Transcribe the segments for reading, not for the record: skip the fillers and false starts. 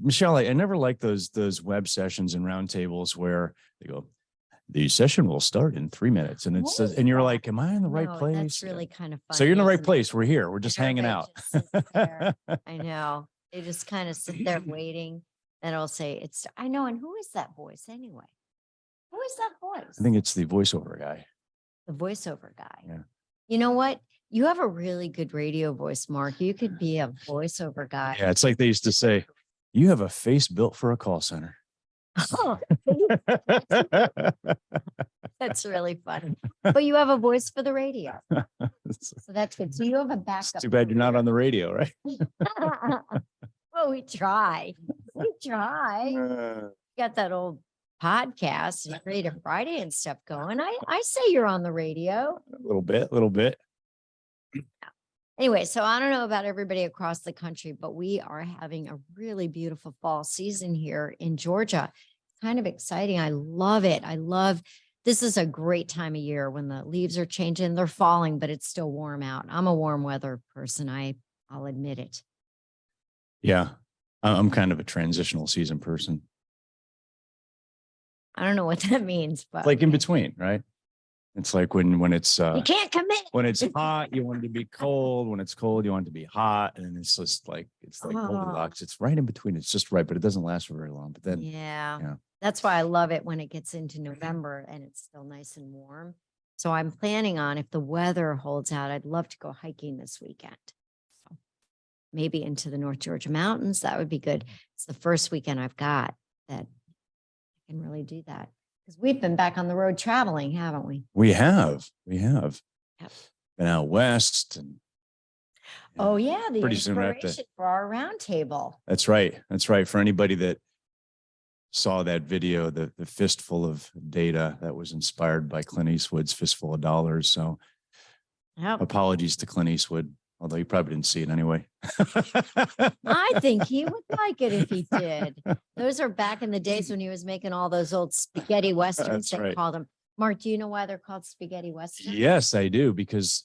Michelle, I never like those web sessions and roundtables where they go, the session will start in 3 minutes. And it says, and you're like, am I in the right place? That's really kind of funny. So you're in the right place. We're here. We're just hanging out. I know. They just kind of sit there waiting, and it'll say, I know. And who is that voice anyway? Who is that voice? I think it's the voiceover guy. The voiceover guy. Yeah. You know what? You have a really good radio voice, Mark. You could be a voiceover guy. Yeah. It's like they used to say, you have a face built for a call center. Oh, that's really funny. But you have a voice for the radio. So that's good. So you have a backup. It's too bad you're not on the radio, right? Well, we try. We try. Got that old podcast and Creative Friday and stuff going. I say you're on the radio. A little bit. Anyway, so I don't know about everybody across the country, but we are having a really beautiful fall season here in Georgia. Kind of exciting. I love it. This is a great time of year when the leaves are changing. They're falling, but it's still warm out. I'm a warm weather person. I'll admit it. Yeah. I'm kind of a transitional season person. I don't know what that means, but like in between, right? It's like when it's you can't commit. When it's hot, you want it to be cold. When it's cold, you want it to be hot. And it's just like Goldilocks. It's right in between. It's just right, but it doesn't last for very long. But then yeah. That's why I love it when it gets into November and it's still nice and warm. So I'm planning on, if the weather holds out, I'd love to go hiking this weekend. So maybe into the North Georgia mountains. That would be good. It's the first weekend I've got that I can really do that. Because we've been back on the road traveling, haven't we? We have. Yep. Been out west. And oh, yeah. The pretty soon inspiration for our roundtable. That's right. For anybody that saw that video, the fistful of data that was inspired by Clint Eastwood's Fistful of Dollars. So apologies to Clint Eastwood, although you probably didn't see it anyway. I think he would like it if he did. Those are back in the days when he was making all those old spaghetti westerns. They called them. Mark, do you know why they're called spaghetti westerns? Yes, I do, because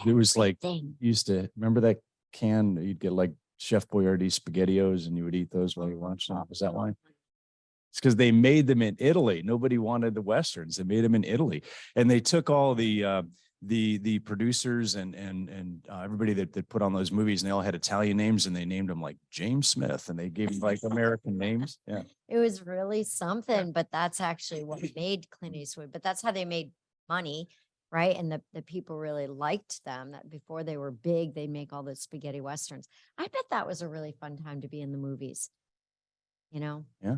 it was like, you used to remember that can, you'd get like Chef Boyardee SpaghettiOs and you would eat those while you watched them. Was that why? It's because they made them in Italy. Nobody wanted the westerns. They made them in Italy, and they took all the producers and everybody that put on those movies, and they all had Italian names, and they named them like James Smith, and they gave them like American names. Yeah, it was really something. But that's actually what made Clint Eastwood. But that's how they made money, right? And the people really liked them. That before they were big, they'd make all those spaghetti westerns. I bet that was a really fun time to be in the movies. You know? Yeah.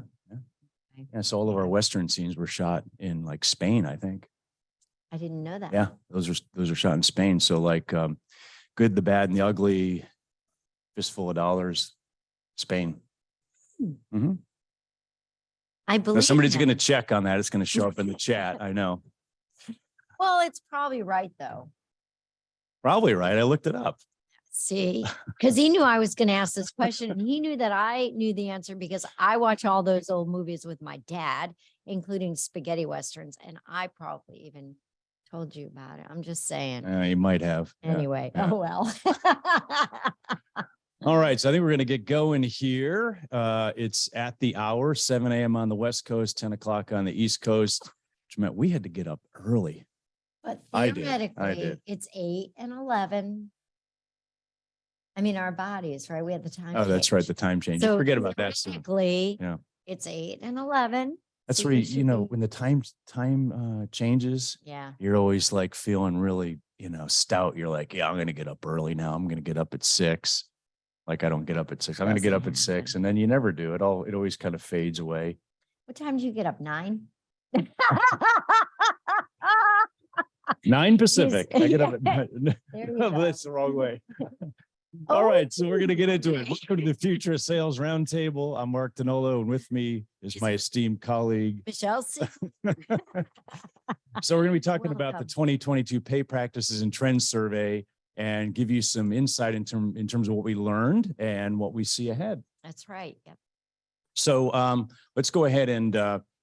So all of our Western scenes were shot in like Spain, I think. I didn't know that. Yeah, those are shot in Spain. So like Good, the Bad, and the Ugly, Fistful of Dollars, Spain. Mm-hmm. I believe now somebody's going to check on that. It's going to show up in the chat. I know. Well, it's probably right, though. Probably right. I looked it up. See, because he knew I was going to ask this question, and he knew that I knew the answer because I watch all those old movies with my dad, including spaghetti westerns, and I probably even told you about it. I'm just saying. You might have. Anyway, yeah. Oh well. All right, so I think we're going to get going here. It's at the hour, 7 a.m. on the West Coast, 10 o'clock on the East Coast, which meant we had to get up early. But I theoretically, did. It's 8 and 11. I mean, our bodies, right? We had the time. Oh, that's right. The time change. So forget about that. Technically, yeah, it's 8 and 11. That's so where you know when the time changes. Yeah, you're always like feeling really stout. You're like, yeah, I'm going to get up early now. I'm going to get up at 6. Like I don't get up at 6. I'm going to get up at 6, and then you never do. It always kind of fades away. What time do you get up? 9. 9 Pacific. I get up at 9. Go. That's the wrong way. All right, so we're going to get into it. Welcome to the Future of Sales Roundtable. I'm Mark Danolo, and with me is my esteemed colleague, Michelle. So we're going to be talking about the 2022 Pay Practices and Trends Survey and give you some insight in terms of what we learned and what we see ahead. That's right. Yep. So let's go ahead and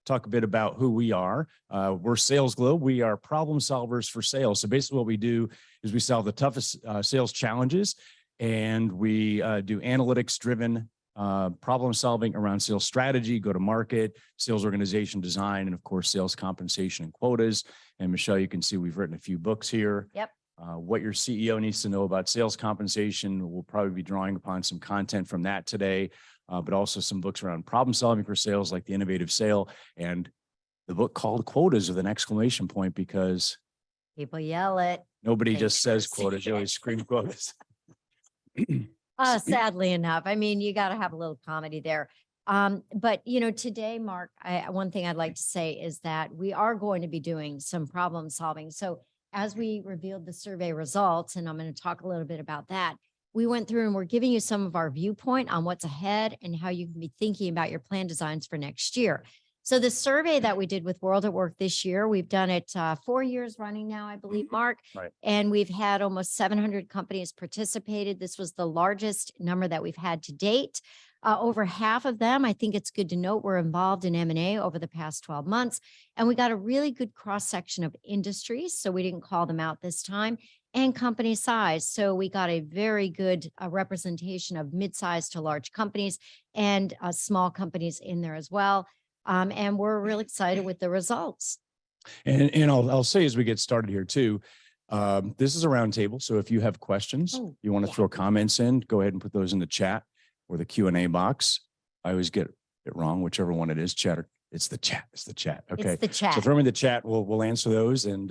talk a bit about who we are. We're Sales Globe. We are problem solvers for sales. So basically what we do is we solve the toughest sales challenges, and we do analytics-driven problem solving around sales strategy, go to market, sales organization design, and of course, sales compensation and quotas. And Michelle, you can see we've written a few books here. Yep. What your CEO needs to know about sales compensation. We'll probably be drawing upon some content from that today, but also some books around problem solving for sales, like the Innovative Sale, and the book called Quotas with an exclamation point, because People yell it. nobody They just never says see quotas, you it. always scream quotas. Sadly enough. I mean, you got to have a little comedy there. But today, Mark, one thing I'd like to say is that we are going to be doing some problem solving. So as we revealed the survey results, and I'm going to talk a little bit about that, we went through and we're giving you some of our viewpoint on what's ahead and how you can be thinking about your plan designs for next year. So the survey that we did with WorldatWork this year, we've done it 4 years running now, I believe, Mark. Right. And we've had almost 700 companies participated. This was the largest number that we've had to date. Over half of them, I think it's good to note, were involved in M&A over the past 12 months. And we got a really good cross-section of industries, so we didn't call them out this time, and company size. So we got a very good representation of mid-sized to large companies and small companies in there as well. And we're really excited with the results. And I'll say as we get started here too, this is a roundtable. So if you have questions, you want to throw comments in, go ahead and put those in the chat or the Q&A box. I always get it wrong, whichever one it is, chat or it's the chat. It's the chat. Okay. It's the chat. So throw them in the chat. We'll answer those and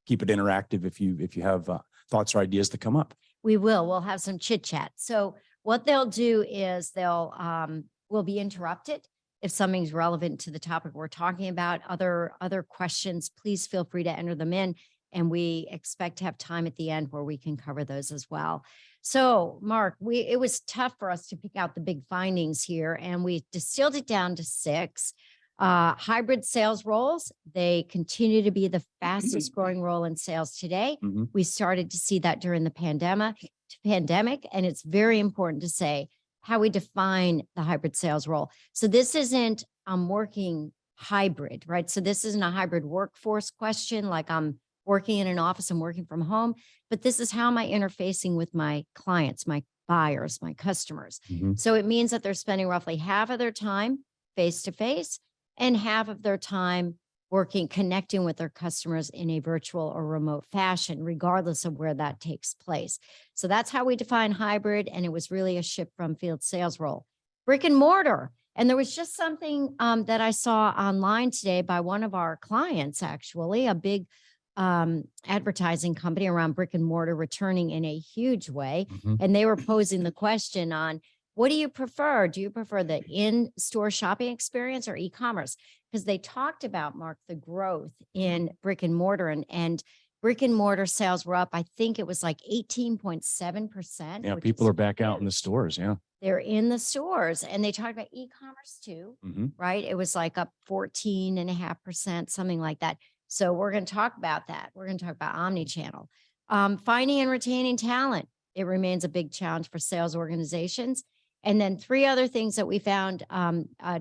keep it interactive if you have thoughts or ideas to come up. We will. We'll have some chit chat. So what they'll do is we'll be interrupted if something's relevant to the topic we're talking about. Other questions, please feel free to enter them in. And we expect to have time at the end where we can cover those as well. So Mark, it was tough for us to pick out the big findings here, and we distilled it down to 6. Hybrid sales roles, they continue to be the fastest growing role in sales today. Mm-hmm. We started to see that during the pandemic, and it's very important to say how we define the hybrid sales role. So this isn't working hybrid, right? So this isn't a hybrid workforce question, like I'm working in an office and working from home, but this is how am I interfacing with my clients, my buyers, my customers. Mm-hmm. So it means that they're spending roughly half of their time face-to-face and half of their time connecting with their customers in a virtual or remote fashion, regardless of where that takes place. So that's how we define hybrid. And it was really a shift from field sales role. Brick and mortar. And there was just something that I saw online today by one of our clients, actually, a big advertising company around brick and mortar returning in a huge way. Mm-hmm. And they were posing the question on, what do you prefer? Do you prefer the in-store shopping experience or e-commerce? Because they talked about, Mark, the growth in brick and mortar, and brick and mortar sales were up. I think it was like 18.7%. Yeah, people are back out in the stores. Yeah. They're in the stores, and they talked about e-commerce too, Mm-hmm. right? It was like up 14.5%, something like that. So we're going to talk about that. We're going to talk about omni-channel. Finding and retaining talent. It remains a big challenge for sales organizations. And then 3 other things that we found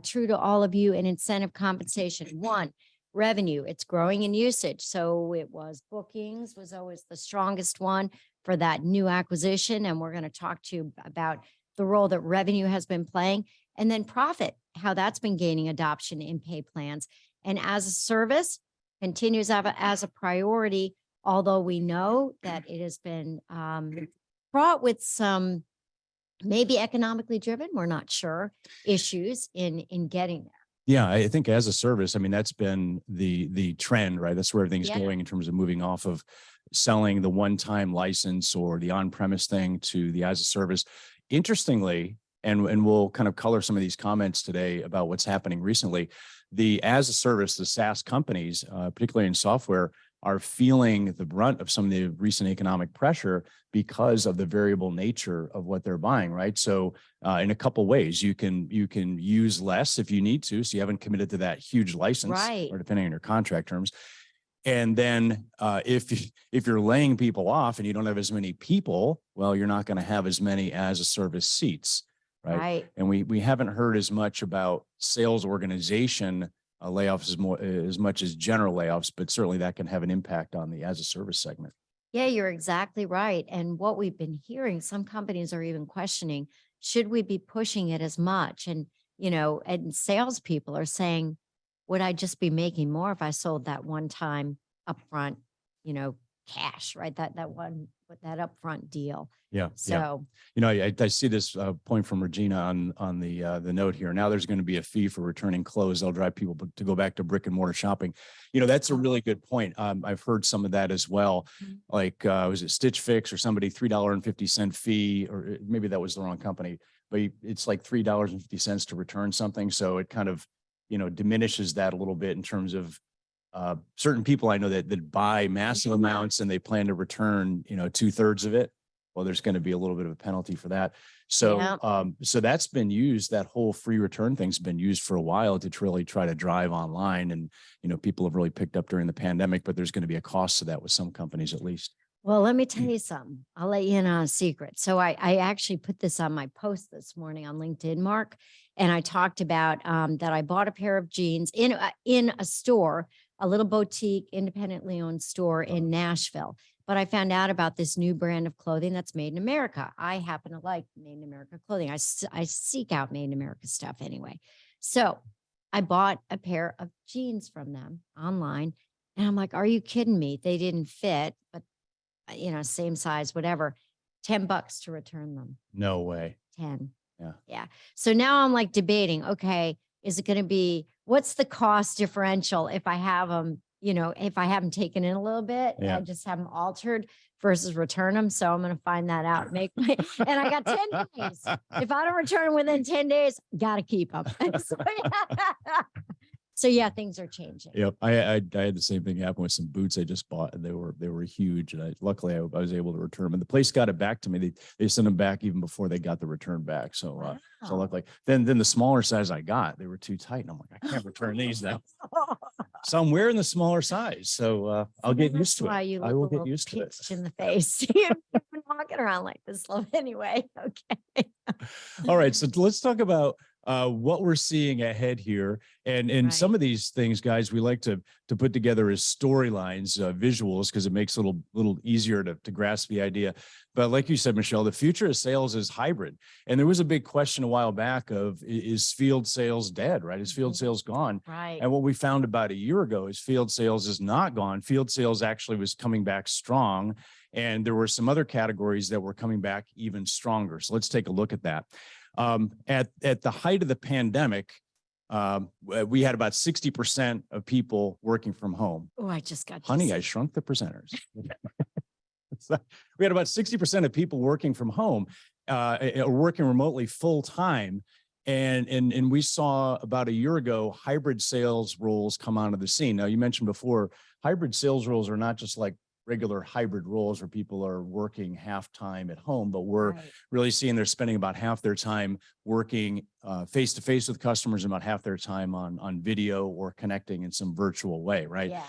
true to all of you in incentive compensation. 1, revenue. It's growing in usage. So it was bookings was always the strongest one for that new acquisition. And we're going to talk to you about the role that revenue has been playing. And then profit, how that's been gaining adoption in pay plans. And as a service, continues as a priority, although we know that it has been fraught with some maybe economically driven, we're not sure, issues in getting there. Yeah, I think as a service, I mean, that's been the trend, right? That's where everything's going in terms of moving off of selling the one-time license or the on-premise thing to the as a service. Interestingly, and we'll kind of color some of these comments today about what's happening recently, the as a service, the SaaS companies, particularly in software, are feeling the brunt of some of the recent economic pressure because of the variable nature of what they're buying, right? So in a couple ways, you can use less if you need to, so you haven't committed to that huge license, right, or depending on your contract terms. And then if you're laying people off and you don't have as many people, well, you're not going to have as many as a service seats, right? And we haven't heard as much about sales organization layoffs as much as general layoffs, but certainly that can have an impact on the as a service segment. Yeah, you're exactly right. And what we've been hearing, some companies are even questioning, should we be pushing it as much? And, and salespeople are saying, would I just be making more if I sold that one time upfront, cash, right? That one, with that upfront deal. Yeah. So, I see this point from Regina on the note here. Now there's going to be a fee for returning clothes. They'll drive people to go back to brick and mortar shopping. That's a really good point. I've heard some of that as well. Like, was it Stitch Fix or somebody $3.50 fee, or maybe that was the wrong company, but it's like $3.50 to return something. So it kind of, diminishes that a little bit in terms of certain people I know that buy massive amounts and they plan to return, 2/3 of it. Well, there's going to be a little bit of a penalty for that. So, so that's been used. That whole free return thing's been used for a while to really try to drive online. And, people have really picked up during the pandemic, but there's going to be a cost to that with some companies at least. well, let me tell you something. I'll let you in on a secret. So I actually put this on my post this morning on LinkedIn, Mark, and I talked about that I bought a pair of jeans in a store, a little boutique, independently owned store in Nashville. But I found out about this new brand of clothing that's made in America. I happen to like made in America clothing. I seek out made in America stuff anyway. So I bought a pair of jeans from them online, and I'm like, are you kidding me? They didn't fit, but same size, whatever, $10 to return them. No way. 10. Yeah. Yeah. So now I'm like debating, okay, is it going to be, what's the cost differential if I have them, if I haven't taken in a little bit, Yeah. I just have them altered versus return them. So I'm going to find that out. And I got 10 days. If I don't return them within 10 days, got to keep them. So yeah, things are changing. Yep. I had the same thing happen with some boots I just bought, and they were huge. And luckily I was able to return them, and the place got it back to me. They sent them back even before they got the return back. So, so luckily then the smaller size I got, they were too tight. And I'm like, I can't return these now. So I'm wearing the smaller size. So, I'll get used to it. I will get used to it. In the face. You've been walking around like this, love, anyway. Okay. All right. So let's talk about what we're seeing ahead here. And some of these things, guys, we like to put together as storylines, visuals, because it makes it a little easier to grasp the idea. But like you said, Michelle, the future of sales is hybrid. And there was a big question a while back of, is field sales dead, right? Is field sales gone? Right. And what we found about a year ago is field sales is not gone. Field sales actually was coming back strong. And there were some other categories that were coming back even stronger. So let's take a look at that. At the height of the pandemic, we had about 60% of people working from home. Oh, I just got Honey, I shrunk the presenters. We had about 60% of people working from home, or working remotely full time. And we saw about a year ago, hybrid sales roles come onto the scene. Now, you mentioned before, hybrid sales roles are not just like regular hybrid roles where people are working half time at home, but we're really seeing they're spending about half their time working face to face with customers and about half their time on video or connecting in some virtual way, right? Yeah.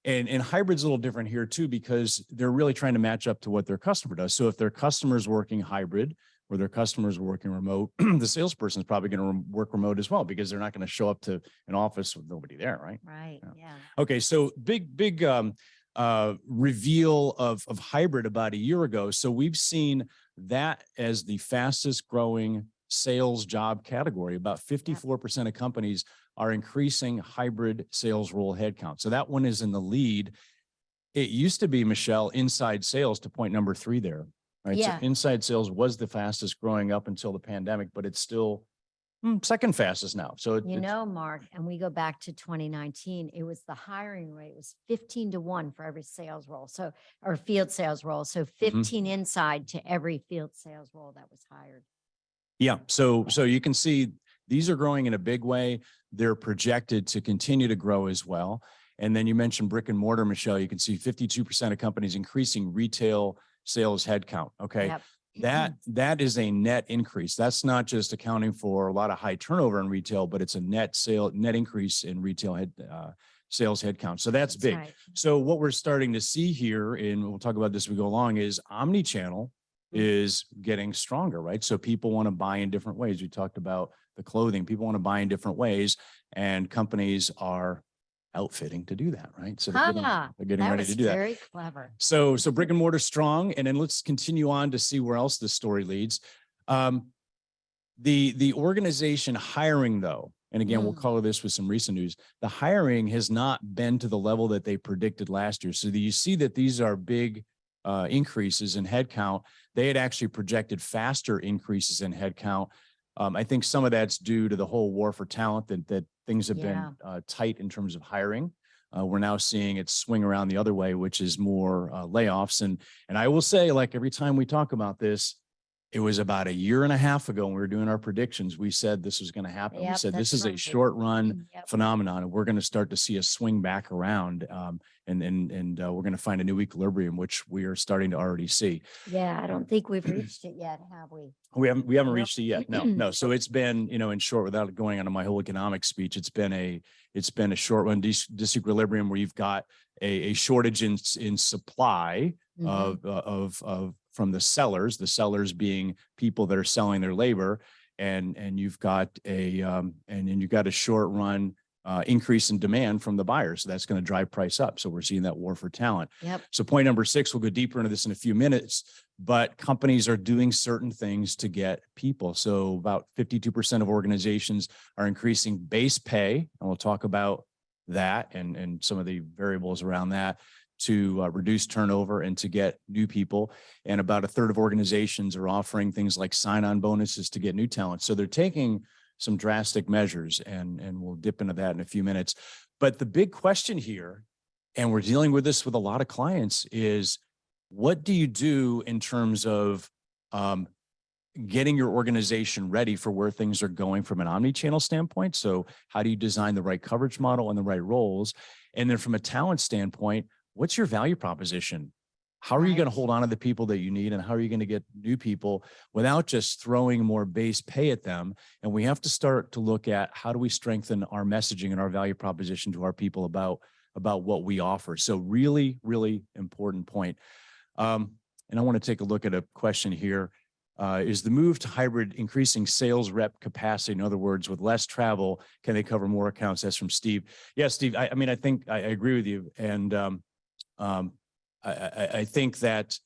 And hybrid's a little different here too, because they're really trying to match up to what their customer does. So if their customer's working hybrid or their customers working remote, the salesperson is probably going to work remote as well, because they're not going to show up to an office with nobody there, right? Right. Yeah. Okay. So big reveal of hybrid about a year ago. So we've seen that as the fastest growing sales job category. About 54% of companies are increasing hybrid sales role headcount. So that one is in the lead. It used to be, Michelle, inside sales, to point number 3 there, right? Yeah. So inside sales was the fastest growing up until the pandemic, but it's still second fastest now. So Mark, and we go back to 2019, it was the hiring rate was 15 to 1 for every sales role. So, or field sales role. So 15 inside to every field sales role that was hired. Yeah. So you can see these are growing in a big way. They're projected to continue to grow as well. And then you mentioned brick and mortar, Michelle. You can see 52% of companies increasing retail sales headcount. Okay. Yep. That is a net increase. That's not just accounting for a lot of high turnover in retail, but it's a net increase in retail sales headcount. So that's big. Right. So what we're starting to see here, and we'll talk about this as we go along, is omni-channel is getting stronger, right? So people want to buy in different ways. We talked about the clothing. People want to buy in different ways, and companies are outfitting to do that, right? So they're getting ready to do that. Very clever. So brick and mortar strong, and then let's continue on to see where else this story leads. The organization hiring though, and again, we'll Mm. color this with some recent news, the hiring has not been to the level that they predicted last year. So you see that these are big increases in headcount. They had actually projected faster increases in headcount. I think some of that's due to the whole war for talent, that things have Yeah. been tight in terms of hiring. We're now seeing it swing around the other way, which is more layoffs. And I will say, like every time we talk about this, it was about a year and a half ago when we were doing our predictions. We said this was going to happen. We Yep, said this that's is a right. short run Yep. phenomenon, and we're going to start to see a swing back around. And we're going to find a new equilibrium, which we are starting to already see. Yeah, I don't think we've reached it yet, have we? We haven't Nope. reached it yet. No. So it's been, in short, without going into my whole economic speech, it's been a short run disequilibrium where you've got a shortage in supply Mhm. of from the sellers being people that are selling their labor, and you've got a short run increase in demand from the buyers. So that's going to drive price up. So we're seeing that war for talent. Yep. So point number 6, we'll go deeper into this in a few minutes, but companies are doing certain things to get people. So about 52% of organizations are increasing base pay, and we'll talk about that and some of the variables around that to reduce turnover and to get new people. And about a third of organizations are offering things like sign-on bonuses to get new talent. So they're taking some drastic measures, and we'll dip into that in a few minutes. But the big question here, and we're dealing with this with a lot of clients, is what do you do in terms of getting your organization ready for where things are going from an omni-channel standpoint? So how do you design the right coverage model and the right roles? And then from a talent standpoint, what's your value proposition? How are you going to Right. hold on to the people that you need, and how are you going to get new people without just throwing more base pay at them? And we have to start to look at how do we strengthen our messaging and our value proposition to our people about what we offer. So really, really important point. And I want to take a look at a question here. Is the move to hybrid increasing sales rep capacity? In other words, with less travel, can they cover more accounts? That's from Steve. Yeah, Steve, I mean, I think I agree with you. And I think that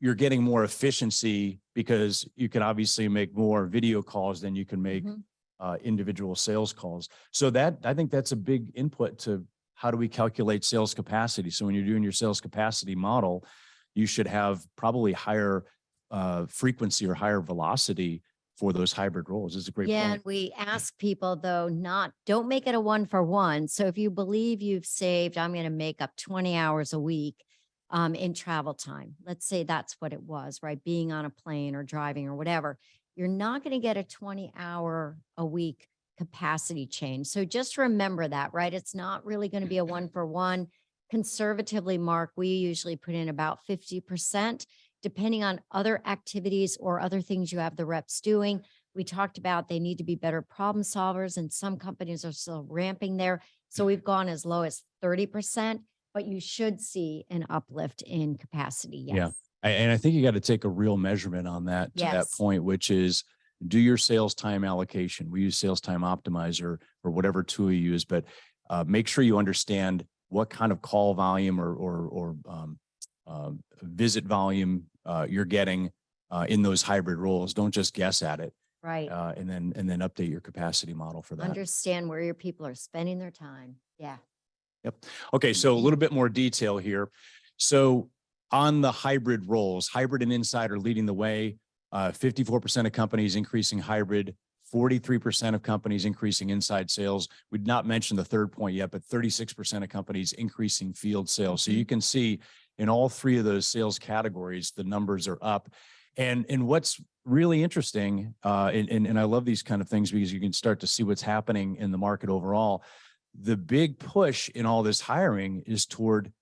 you're getting more efficiency because you can obviously make more video calls than you can make Mhm. individual sales calls. So I think that's a big input to how do we calculate sales capacity. So when you're doing your sales capacity model, you should have probably higher frequency or higher velocity for those hybrid roles. It's a great Yeah, point. and we ask people though, don't make it a 1-for-1. So if you believe you've saved, I'm going to make up 20 hours a week in travel time. Let's say that's what it was, right? Being on a plane or driving or whatever. You're not going to get a 20-hour a week capacity change. So just remember that, right? It's not really going to be a 1-for-1. Conservatively, Mark, we usually put in about 50%, depending on other activities or other things you have the reps doing. We talked about they need to be better problem solvers, and some companies are still ramping there. So we've gone as low as 30%, but you should see an uplift in capacity. Yes. Yeah. And I think you got to take a real measurement on that to that Yes. point, which is do your sales time allocation. We use Sales Time Optimizer or whatever tool you use, but make sure you understand what kind of call volume or visit volume you're getting in those hybrid roles. Don't just guess at it. Right. And then update your capacity model for that. Understand where your people are spending their time. Yeah. Yep. Okay. So a little bit more detail here. So on the hybrid roles, hybrid and inside are leading the way. 54% of companies increasing hybrid, 43% of companies increasing inside sales. We did not mention the third point yet, but 36% of companies increasing field sales. So you can see in all three of those sales categories, the numbers are up. And what's really interesting, and I love these kind of things because you can start to see what's happening in the market overall. The big push in all this hiring is toward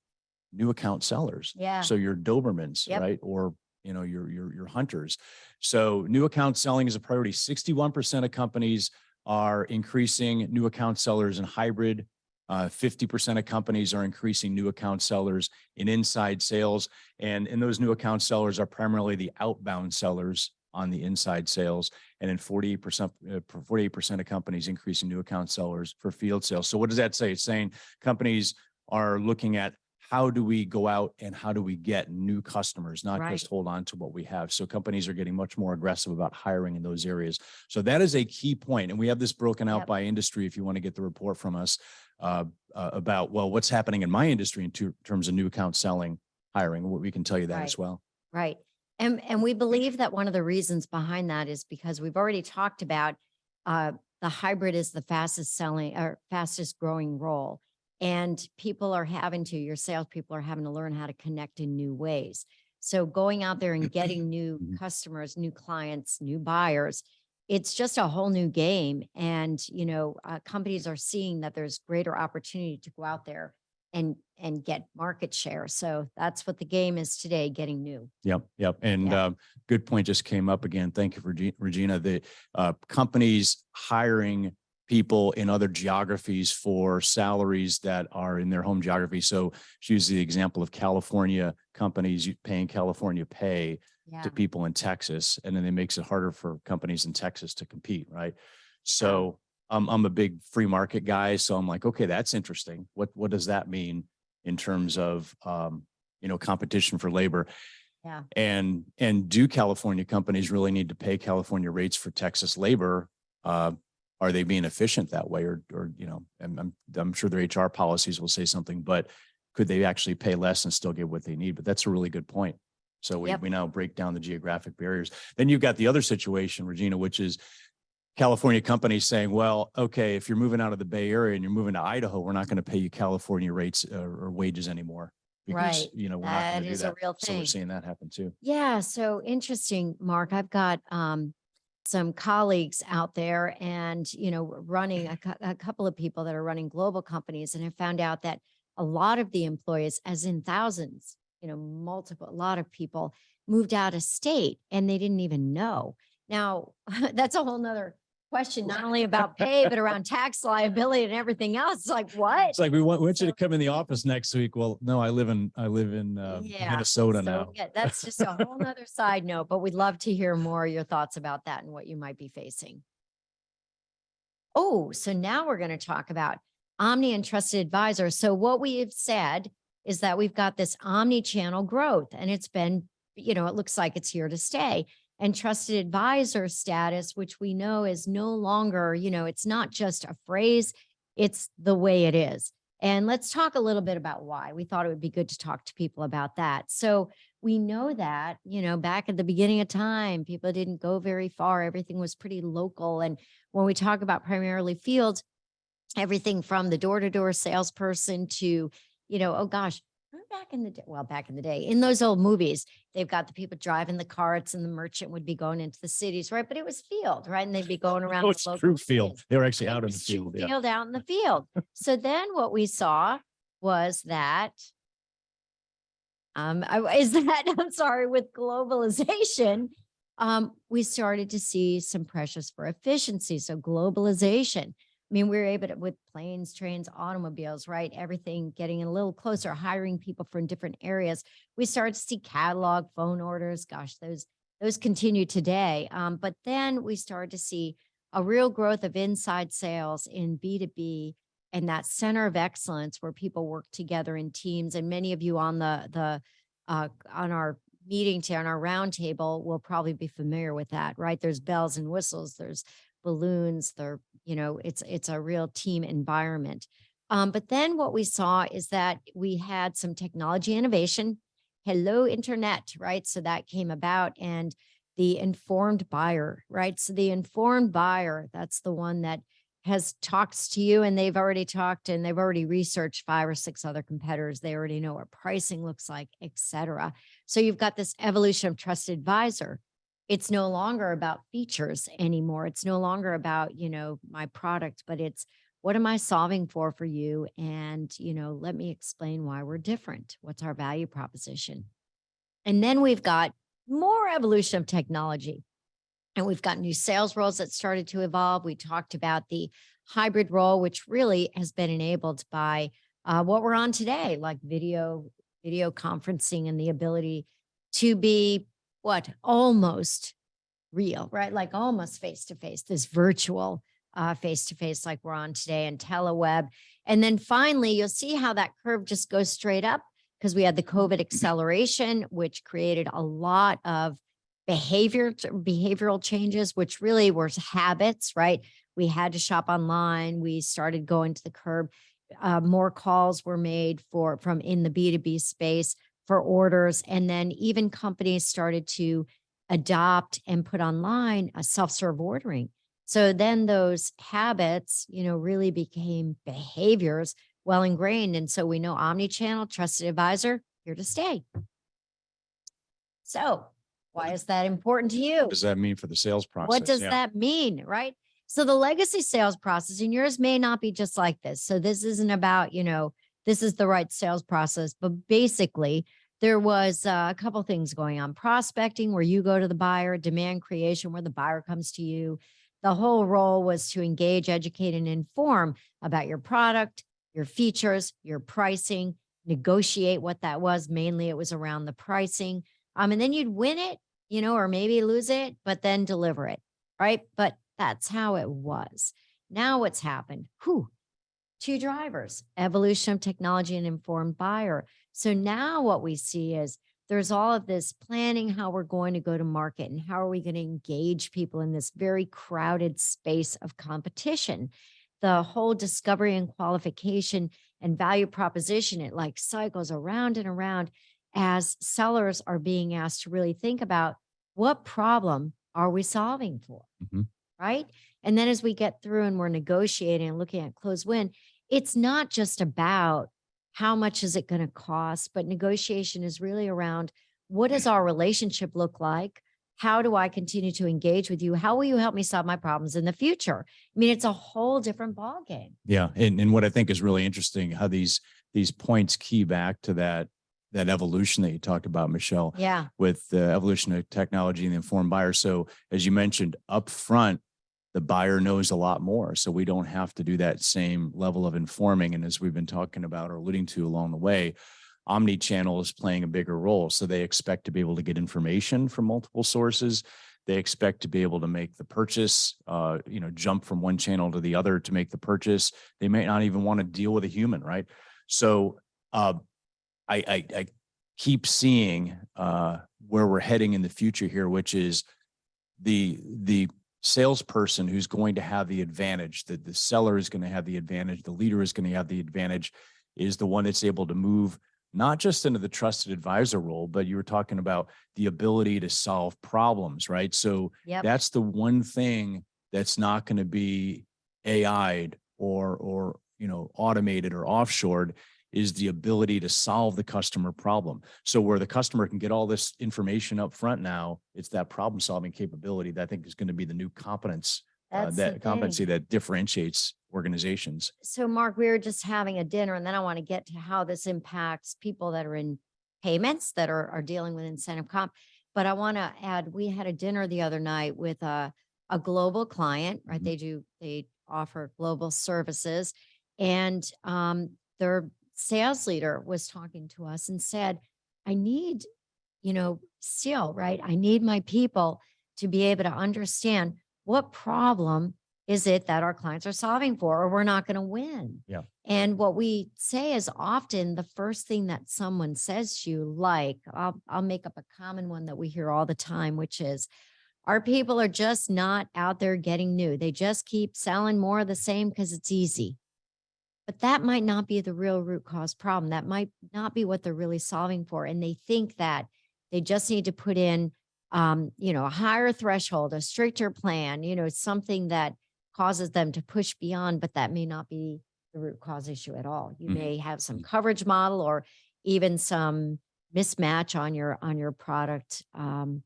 new account sellers. Yeah. So your Dobermans, Yep. right? Or, your hunters. So new account selling is a priority. 61% of companies are increasing new account sellers in hybrid. 50% of companies are increasing new account sellers in inside sales. And those new account sellers are primarily the outbound sellers on the inside sales. And then 48% of companies increasing new account sellers for field sales. So what does that say? It's saying companies are looking at how do we go out and how do we get new customers, not Right. just hold on to what we have. So companies are getting much more aggressive about hiring in those areas. So that is a key point. And we have this broken out Yep. by industry if you want to get the report from us about, well, what's happening in my industry in terms of new account selling, hiring. We can tell you that as well. Right. And we believe that one of the reasons behind that is because we've already talked about the hybrid is the fastest selling or fastest growing role. And your salespeople are having to learn how to connect in new ways. So going out there and getting new Mhm. customers, new clients, new buyers, it's just a whole new game. And, companies are seeing that there's greater opportunity to go out there and get market share. So that's what the game is today, getting new. Yep. And Yeah. good point just came up again. Thank you, Regina. The companies hiring people in other geographies for salaries that are in their home geography. So she used the example of California companies paying California pay Yeah. to people in Texas, and then it makes it harder for companies in Texas to compete, right? So I'm a big free market guy, so I'm like, okay, that's interesting. What does that mean in terms of competition for labor? Yeah. And do California companies really need to pay California rates for Texas labor? Are they being efficient that way, or I'm sure their HR policies will say something, but could they actually pay less and still get what they need? But that's a really good point. So we now break down the geographic barriers. Then you've got the other situation, Regina, which is California companies saying, well, okay, if you're moving out of the Bay Area and you're moving to Idaho, we're not going to pay you California rates or wages anymore because, Right. we're not going That to do is that. a real So we're thing. seeing that happen too. Yeah. So interesting, Mark. I've got some colleagues out there and, running a couple of people that are running global companies, and I found out that a lot of the employees, as in thousands, a lot of people moved out of state and they didn't even know. Now, that's a whole nother question, not only about pay, but around tax liability and everything else. It's like, what? It's like, we want you to come in the office next week. Well, no, I live in Minnesota now. Yeah, that's just a whole nother side note, but we'd love to hear more of your thoughts about that and what you might be facing. Oh, so now we're going to talk about Omni and Trusted Advisor. So what we have said is that we've got this omni-channel growth, and it's been, it looks like it's here to stay. And Trusted Advisor status, which we know is no longer, it's not just a phrase, it's the way it is. And let's talk a little bit about why. We thought it would be good to talk to people about that. So we know that, back at the beginning of time, people didn't go very far. Everything was pretty local. And when we talk about primarily field, everything from the door-to-door salesperson to, oh gosh, back in the day, in those old movies, they've got the people driving the carts and the merchant would be going into the cities, right? But it was field, right? And they'd be going around. Oh, it's true field. They were actually out in the field. Yeah. Field out in the field. So then what we saw was that, I'm sorry, with globalization, we started to see some pressures for efficiency. So globalization. I mean, we were able to, with planes, trains, automobiles, right? Everything getting a little closer, hiring people from different areas. We started to see catalog, phone orders. Gosh, those continue today. But then we started to see a real growth of inside sales in B2B and that center of excellence where people work together in teams. And many of you on on our meeting today, on our roundtable, will probably be familiar with that, right? There's bells and whistles. There's balloons. It's a real team environment. But then what we saw is that we had some technology innovation. Hello, internet, right? So that came about, and the informed buyer, right? So the informed buyer, that's the one that talks to you, and they've already talked and they've already researched 5 or 6 other competitors. They already know what pricing looks like, et cetera. So you've got this evolution of Trusted Advisor. It's no longer about features anymore. It's no longer about, my product, but it's what am I solving for you? And, let me explain why we're different. What's our value proposition? And then we've got more evolution of technology. And we've got new sales roles that started to evolve. We talked about the hybrid role, which really has been enabled by what we're on today, like video conferencing and the ability to be almost real, right? Like almost face-to-face, this virtual face-to-face like we're on today, and teleweb. And then finally, you'll see how that curve just goes straight up. because we had the COVID acceleration, which created a lot of behavioral changes, which really were habits, right? We had to shop online. We started going to the curb. More calls were made from in the B2B space for orders. And then even companies started to adopt and put online a self-serve ordering. So then those habits, really became behaviors well ingrained. And so we know omni-channel, trusted advisor, here to stay. So why is that important to you? What does that mean for the sales process? What does that mean, right? So the legacy sales process, and yours may not be just like this. So this isn't about, this is the right sales process, but basically there was a couple things going on. Prospecting, where you go to the buyer; demand creation, where the buyer comes to you. The whole role was to engage, educate, and inform about your product, your features, your pricing, negotiate what that was. Mainly it was around the pricing. And then you'd win it, or maybe lose it, but then deliver it, right? But that's how it was. Now what's happened? Two drivers: evolution of technology and informed buyer. So now what we see is there's all of this planning, how we're going to go to market and how are we going to engage people in this very crowded space of competition. The whole discovery and qualification and value proposition, it like cycles around and around as sellers are being asked to really think about, what problem are we solving for? Right? And then as we get through and we're negotiating and looking at close win, it's not just about how much is it going to cost, but negotiation is really around, what does our relationship look like? How do I continue to engage with you? How will you help me solve my problems in the future? I mean, it's a whole different ballgame. Yeah. And what I think is really interesting, how these points key back to that evolution that you talked about, Michelle. Yeah. With the evolution of technology and the informed buyer. So as you mentioned up front, the buyer knows a lot more. So we don't have to do that same level of informing. And as we've been talking about or alluding to along the way, omni-channel is playing a bigger role. So they expect to be able to get information from multiple sources. They expect to be able to make the purchase, jump from one channel to the other to make the purchase. They may not even want to deal with a human, right? So I keep seeing where we're heading in the future here, which is the salesperson who's going to have the advantage, that the seller is going to have the advantage, the leader is going to have the advantage, is the one that's able to move not just into the trusted advisor role, but you were talking about the ability to solve problems, right? So that's the one thing that's not going to be AI'd or automated or offshored, is the ability to solve the customer problem. So where the customer can get all this information up front now, it's that problem solving capability that I think is going to be the new competence, competency that differentiates organizations. So Mark, we were just having a dinner, and then I want to get to how this impacts people that are in payments, that are dealing with incentive comp. But I want to add, we had a dinner the other night with a global client, right? They offer global services, and their sales leader was talking to us and said, I need, still, right? I need my people to be able to understand, what problem is it that our clients are solving for, or we're not going to win. Yeah. And what we say is often the first thing that someone says to you, like, I'll make up a common one that we hear all the time, which is, our people are just not out there getting new. They just keep selling more of the same because it's easy. But that might not be the real root cause problem. That might not be what they're really solving for. And they think that they just need to put in, a higher threshold, a stricter plan, something that causes them to push beyond, but that may not be the root cause issue at all. You may have some coverage model or even some mismatch on your product, on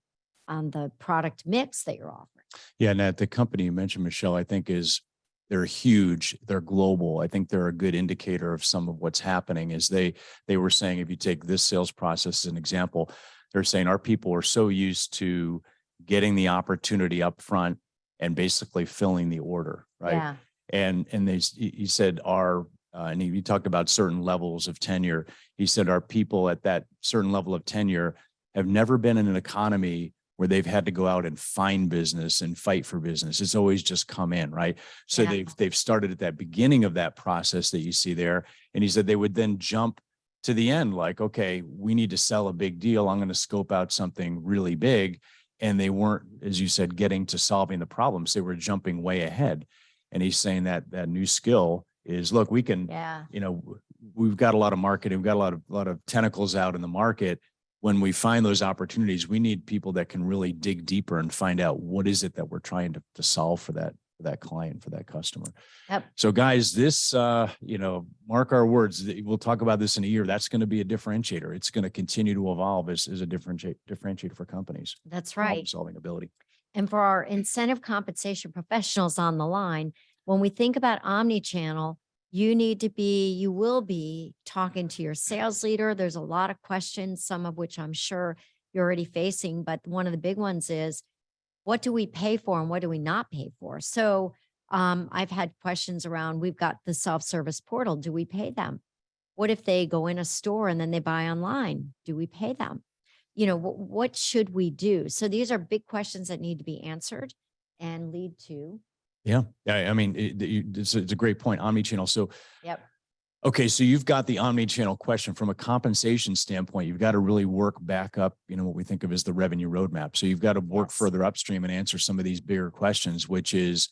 the product mix that you're offering. Yeah. And at the company you mentioned, Michelle, I think they're huge. They're global. I think they're a good indicator of some of what's happening. Is they were saying, if you take this sales process as an example, they're saying our people are so used to getting the opportunity up front and basically filling the order, right? Yeah. And he said and he talked about certain levels of tenure. He said our people at that certain level of tenure have never been in an economy where they've had to go out and find business and fight for business. It's always just come in, right? So they've started at that beginning of that process that you see there. And he said they would then jump to the end, like, okay, we need to sell a big deal. I'm going to scope out something really big. And they weren't, as you said, getting to solving the problems. They were jumping way ahead. And he's saying that that new skill is, look, we can, Yeah. you know, we've got a lot of marketing, we've got a lot of tentacles out in the market. When we find those opportunities, we need people that can really dig deeper and find out what is it that we're trying to solve for that client, for that customer. Yep. So guys, this, you know, mark our words, we'll talk about this in a year. That's going to be a differentiator. It's going to continue to evolve as a differentiator for companies. That's right. Solving ability. And for our incentive compensation professionals on the line, when we think about omni-channel, you will be talking to your sales leader. There's a lot of questions, some of which I'm sure you're already facing, but one of the big ones is, what do we pay for and what do we not pay for? So I've had questions around, we've got the self-service portal. Do we pay them? What if they go in a store and then they buy online? Do we pay them? You know, what should we do? So these are big questions that need to be answered and lead to. Yeah. I mean, it's a great point. Omnichannel. So, Yep. okay. So you've got the omnichannel question from a compensation standpoint. You've got to really work back up, you know, what we think of as the revenue roadmap. So you've got to work further upstream and answer some of these bigger questions, which is,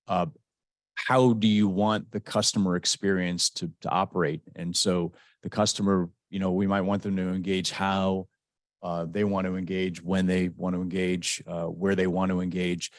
how do you want the customer experience to operate? And so the customer, you know, we might want them to engage how they want to engage, when they want to engage, where they want to engage.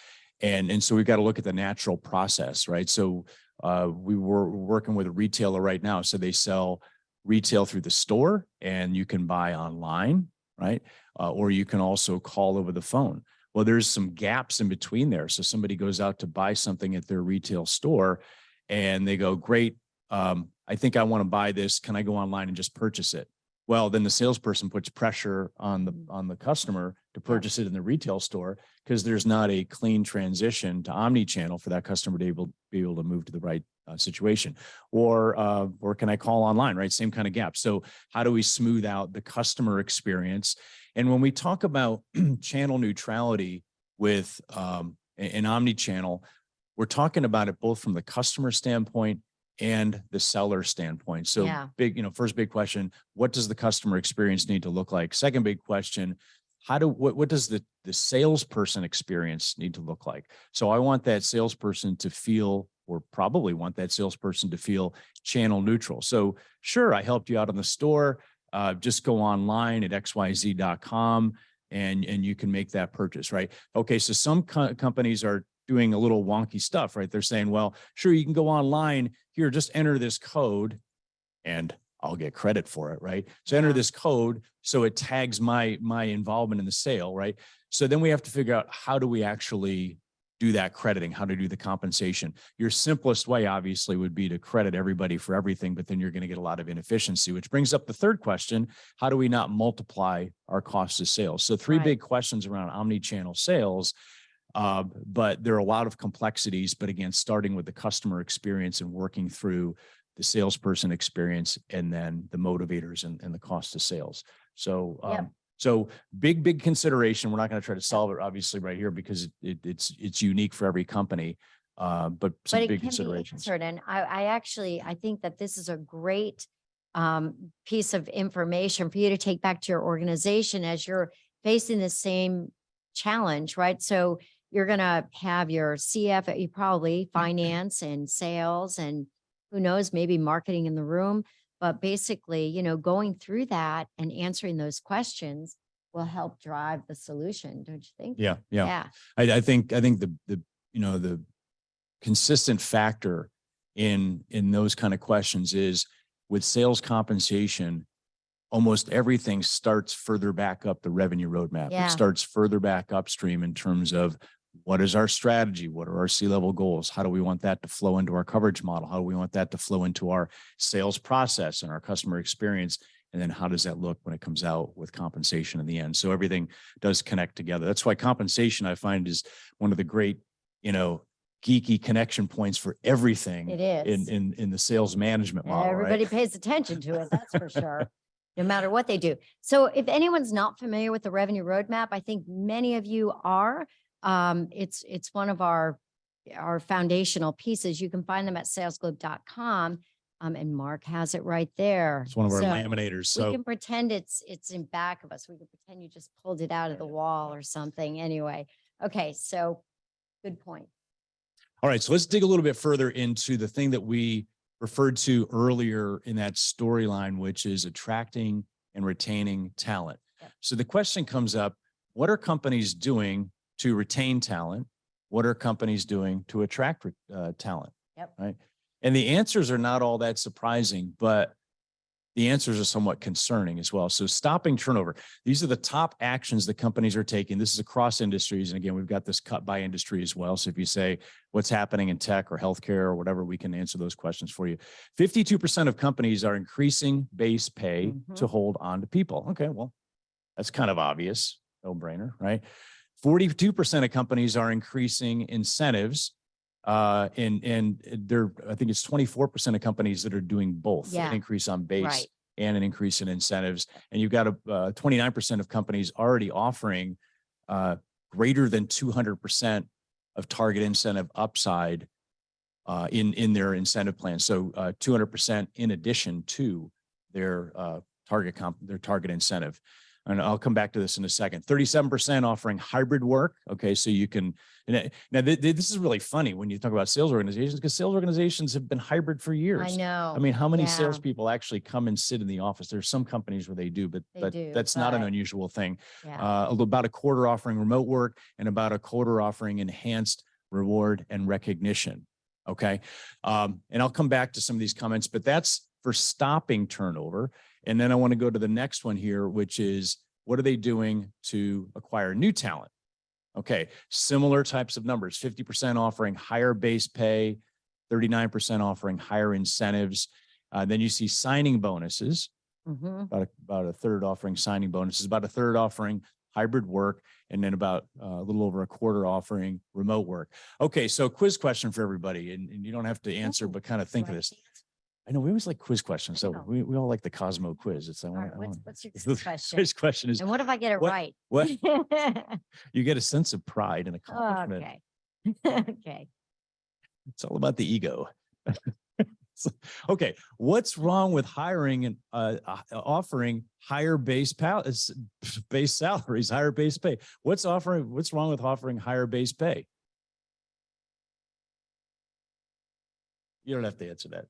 And so we've got to look at the natural process, right? So we were working with a retailer right now. So they sell retail through the store and you can buy online, right? Or you can also call over the phone. Well, there's some gaps in between there. So somebody goes out to buy something at their retail store and they go, great, I think I want to buy this. Can I go online and just purchase it? Well, then the salesperson puts pressure on the customer to purchase it in the retail store because there's not a clean transition to omni-channel for that customer to be able to move to the right situation. Or can I call online, right? Same kind of gap. So how do we smooth out the customer experience? And when we talk about channel neutrality with an omni-channel, we're talking about it both from the customer standpoint and the seller standpoint. So big, you know, first big question, what does the customer experience need to look like? Second big question, what does the salesperson experience need to look like? So I want that salesperson to feel, or probably want that salesperson to feel, channel neutral. So sure, I helped you out in the store. Just go online at xyz.com and you can make that purchase, right? Okay, so some companies are doing a little wonky stuff, right? They're saying, well, sure, you can go online here, just enter this code and I'll get credit for it, right? So enter this code so it tags my involvement in the sale, right? So then we have to figure out, how do we actually do that crediting, how to do the compensation? Your simplest way, obviously, would be to credit everybody for everything, but then you're going to get a lot of inefficiency, which brings up the third question: how do we not multiply our cost of sales? So three big questions around omni-channel sales. But there are a lot of complexities, but again, starting with the customer experience and working through the salesperson experience and then the motivators and the cost of sales. So, so big consideration. We're not going to try to solve it obviously right here because it's unique for every company. But some big considerations. And I think that this is a great piece of information for you to take back to your organization as you're facing the same challenge, right? So you're going to have your you probably finance and sales and who knows, maybe marketing in the room. But basically, you know, going through that and answering those questions will help drive the solution, don't you think? Yeah. I think the you know, the consistent factor in those kind of questions is with sales compensation, almost everything starts further back up the revenue roadmap. It starts further back upstream in terms of, what is our strategy? What are our C-level goals? How do we want that to flow into our coverage model? How do we want that to flow into our sales process and our customer experience? And then how does that look when it comes out with compensation in the end? So everything does connect together. That's why compensation, I find, is one of the great, you know, geeky connection points for everything. It is in the sales management model. Everybody pays attention to it. That's for sure. No matter what they do. So if anyone's not familiar with the revenue roadmap, I think many of you are. It's one of our foundational pieces. You can find them at salesglobe.com. And Mark has it right there. It's one of our So laminators. we So can pretend it's in back of us. We can pretend you just pulled it out of the wall or something. Anyway. Okay. So good point. all right, so let's dig a little bit further into the thing that we referred to earlier in that storyline, which is attracting and retaining talent. Yep. So the question comes up, what are companies doing to retain talent? What are companies doing to attract talent? Yep. Right. And the answers are not all that surprising, but the answers are somewhat concerning as well. So stopping turnover, these are the top actions that companies are taking. This is across industries. And again, we've got this cut by industry as well. So if you say what's happening in tech or healthcare or whatever, we can answer those questions for you. 52% of companies are increasing base pay to hold on to people. Okay, well, that's kind of obvious, no brainer, right? 42% of companies are increasing incentives. And there, I think it's 24% of companies that are doing both, Yeah. an increase on base Right. and an increase in incentives. And you've got 29% of companies already offering greater than 200% of target incentive upside in their incentive plan. So 200% in addition to their target incentive. And I'll come back to this in a second. 37% offering hybrid work. Okay, so you can, now this is really funny when you talk about sales organizations, because sales organizations have been hybrid for years. I know. I mean, how many Yeah. salespeople actually come and sit in the office? There's some companies where they do, but that's not an unusual thing. Yeah. About a quarter offering remote work and about a quarter offering enhanced reward and recognition. Okay, and I'll come back to some of these comments, but that's for stopping turnover. And then I want to go to the next one here, which is what are they doing to acquire new talent? Okay, similar types of numbers, 50% offering higher base pay, 39% offering higher incentives. Then you see signing bonuses, about a third offering signing bonuses, about a third offering hybrid work, and then about a little over a quarter offering remote work. Okay, so quiz question for everybody, and you don't have to answer, but kind of think of this. I know we always like quiz questions, so we all like the Cosmo quiz. It's What's your quiz question? Quiz question is, And what if I get it right? What you get a sense of pride and accomplishment. Okay. Okay. It's all about the ego. Okay, what's wrong with hiring and offering higher base salaries, higher base pay? What's wrong with offering higher base pay? You don't have to answer that.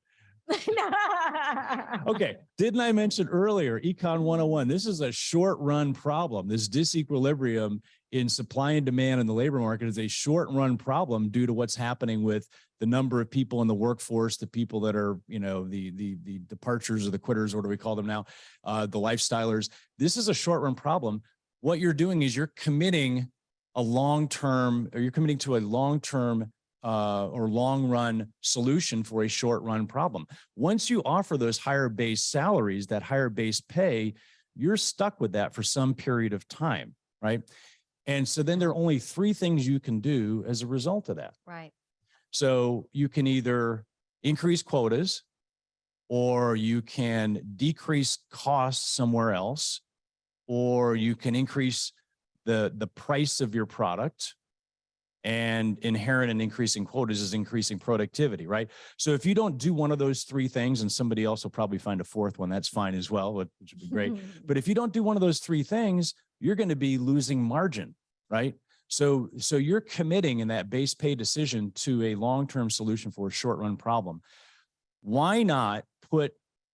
Okay, didn't I mention earlier, Econ 101, this is a short run problem. This disequilibrium in supply and demand in the labor market is a short run problem due to what's happening with the number of people in the workforce, the people that are, the departures or the quitters, what do we call them now? The lifestylers. This is a short run problem. What you're doing is you're committing to a long-term or long run solution for a short run problem. Once you offer those higher base salaries, that higher base pay, you're stuck with that for some period of time, right? And so then there are only three things you can do as a result of that. Right. So you can either increase quotas, or you can decrease costs somewhere else, or you can increase the price of your product. And inherent in increasing quotas is increasing productivity, right? So if you don't do one of those three things, and somebody else will probably find a fourth one, that's fine as well, which would be great. But if you don't do one of those three things, you're going to be losing margin, right? So you're committing in that base pay decision to a long-term solution for a short-run problem. Why not put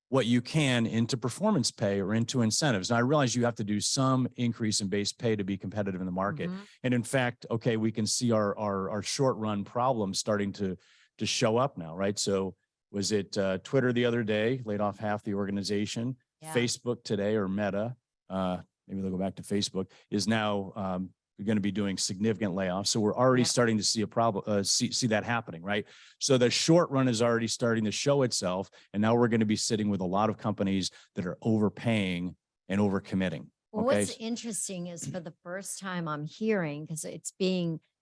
what you can into performance pay or into incentives? Now, I realize you have to do some increase in base pay to be competitive in the market. And in fact, okay, we can see our short-run problem starting to show up now, right? So was it Twitter the other day laid off half the organization? Yeah. Facebook today, or Meta, maybe they'll go back to Facebook, is now going to be doing significant layoffs. So we're already starting to see a problem, see that happening, right? So the short run is already starting to show itself. And now we're going to be sitting with a lot of companies that are overpaying and overcommitting. Well, okay? What's interesting is for the first time I'm hearing, because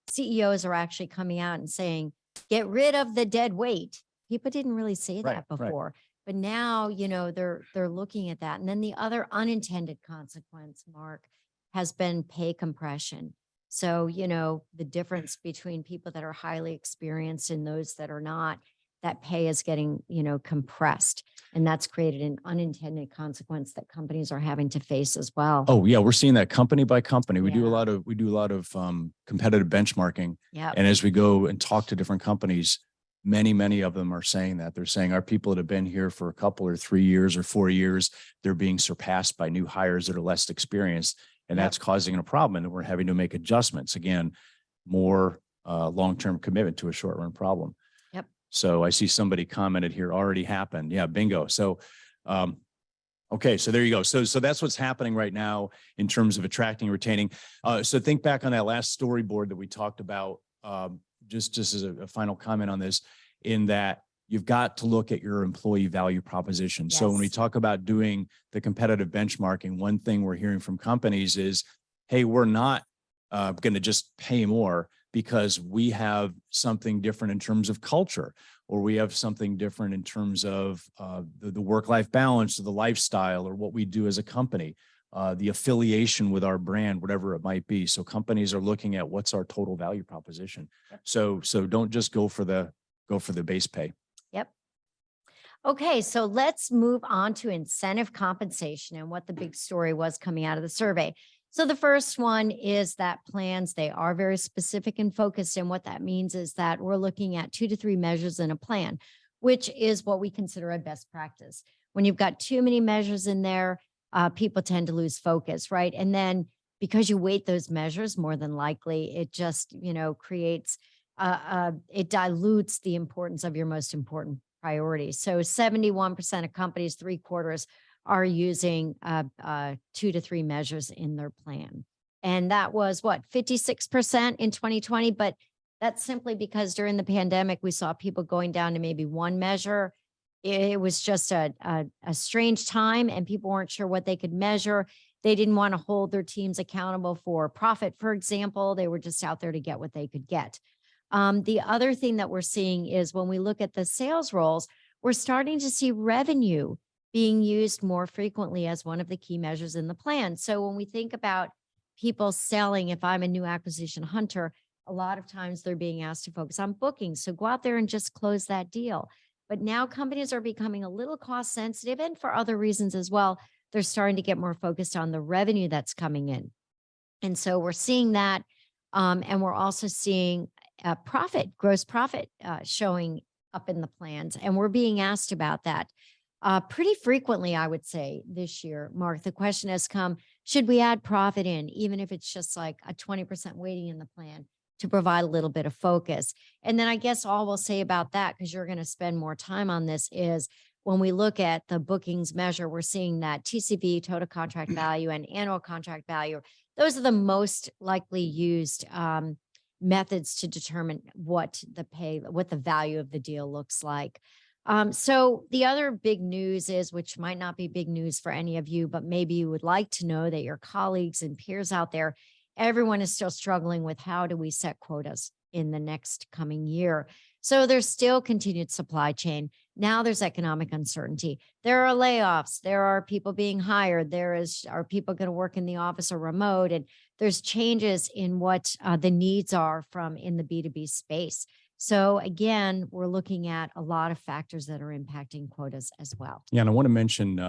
CEOs are actually coming out and saying, get rid of the dead weight. People didn't really say that before. Right. But now, they're looking at that. And then the other unintended consequence, Mark, has been pay compression. So, the difference between people that are highly experienced and those that are not that pay is getting, compressed. And that's created an unintended consequence that companies are having to face as well. Oh yeah, we're seeing that company by company. We do a Yeah. lot of competitive benchmarking. Yeah. And as we go and talk to different companies, many of them are saying that. They're saying our people that have been here for a couple or 3 years or 4 years, they're being surpassed by new hires that are less experienced. And Yep. that's causing a problem. And we're having to make adjustments. Again, more long-term commitment to a short-run problem. Yep. So I see somebody commented here, already happened. Yeah, bingo. So okay, so there you go. So that's what's happening right now in terms of attracting and retaining. So think back on that last storyboard that we talked about, just as a final comment on this, in that you've got to look at your employee value proposition. So when we Yes. talk about doing the competitive benchmarking, one thing we're hearing from companies is, hey, we're not going to just pay more because we have something different in terms of culture, or we have something different in terms of the work-life balance, or the lifestyle, or what we do as a company, the affiliation with our brand, whatever it might be. So companies are looking at what's our total value proposition. Yep. So don't just go for the base pay. Yep. Okay, so let's move on to incentive compensation and what the big story was coming out of the survey. So the first one is that plans, they are very specific and focused. And what that means is that we're looking at 2 to 3 measures in a plan, which is what we consider a best practice. When you've got too many measures in there, people tend to lose focus, right? And then because you weight those measures, more than likely, it just, creates, it dilutes the importance of your most important priorities. So 71% of companies, 3/4, are using 2 to 3 measures in their plan. And that was what, 56% in 2020. But that's simply because during the pandemic, we saw people going down to maybe 1 measure. It was just a strange time, and people weren't sure what they could measure. They didn't want to hold their teams accountable for profit, for example. They were just out there to get what they could get. The other thing that we're seeing is when we look at the sales roles, we're starting to see revenue being used more frequently as one of the key measures in the plan. So when we think about people selling, if I'm a new acquisition hunter, a lot of times they're being asked to focus on bookings. So go out there and just close that deal. But now companies are becoming a little cost sensitive, and for other reasons as well. They're starting to get more focused on the revenue that's coming in. And so we're seeing that. And we're also seeing gross profit showing up in the plans. And we're being asked about that pretty frequently, I would say, this year. Mark, the question has come, should we add profit in, even if it's just like a 20% weighting in the plan to provide a little bit of focus? And then I guess all we'll say about that, because you're going to spend more time on this, is when we look at the bookings measure, we're seeing that TCV, total contract value, and annual contract value, those are the most likely used methods to determine what the value of the deal looks like. So the other big news is, which might not be big news for any of you, but maybe you would like to know that your colleagues and peers out there, everyone is still struggling with how do we set quotas in the next coming year. So there's still continued supply chain. Now there's economic uncertainty. There are layoffs. There are people being hired. Are people going to work in the office or remote? And there's changes in what the needs are from in the B2B space. So again, we're looking at a lot of factors that are impacting quotas as well. Yeah, and I want to mention,